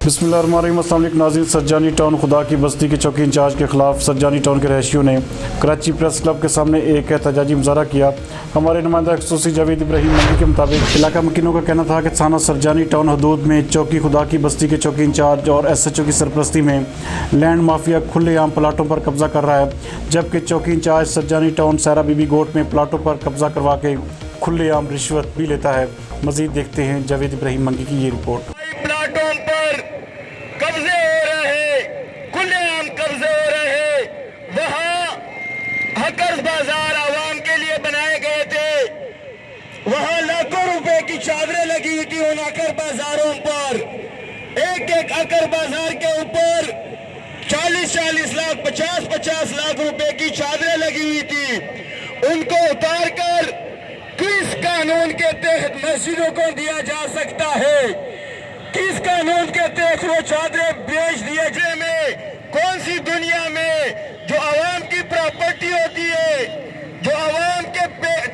بسم اللہ الرحمن الرحیم۔ السلام علیکم ناظرین، سرجانی ٹاؤن خدا کی بستی کے چوکی انچارج کے خلاف سرجانی ٹاؤن کے رہائشیوں نے کراچی پریس کلب کے سامنے ایک احتجاجی مظاہرہ کیا۔ ہمارے نمائندہ خصوصی جاوید ابراہیم منگی کے مطابق علاقہ مکینوں کا کہنا تھا کہ تھانہ سرجانی ٹاؤن حدود میں چوکی خدا کی بستی کے چوکی انچارج اور ایس ایچ او کی سرپرستی میں لینڈ مافیا کھلے عام پلاٹوں پر قبضہ کر رہا ہے، جبکہ چوکی انچارج سرجانی ٹاؤن سیرا بی بی گوٹ میں پلاٹوں پر قبضہ کروا کے کھلے عام رشوت بھی لیتا ہے۔ مزید دیکھتے ہیں جاوید ابراہیم منگی کی یہ رپورٹ۔ قبضے ہو رہے، کھلے عام قبضے ہو رہے، وہاں ہکرز بازار عوام کے لیے بنائے گئے تھے، وہاں لاکھوں روپے کی چادریں لگی ہوئی تھی ان ہکر بازاروں پر۔ ایک ایک ہکر بازار کے اوپر 40 لاکھ 50 لاکھ روپے کی چادریں لگی ہوئی تھی۔ ان کو اتار کر کس قانون کے تحت مسجدوں کو دیا جا سکتا ہے؟ کس قانون کے تحت وہ چادریں بیچ دیے جائے میں؟ کون سی دنیا میں جو عوام کی پراپرٹی ہوتی ہے، جو عوام کے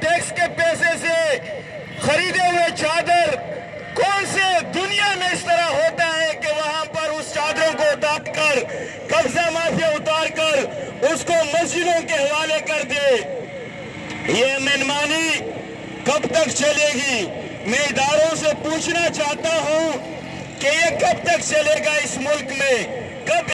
ٹیکس کے پیسے سے خریدے ہوئے چادر، کون سے دنیا میں اس طرح ہوتا ہے کہ وہاں پر اس چادروں کو اتار کر قبضہ مافیا اتار کر اس کو مسجدوں کے حوالے کر دے؟ یہ منمانی کب تک چلے گی؟ میں اداروں سے پوچھنا چاہتا ہوں کہ یہ کب تک چلے گا اس ملک میں؟ کب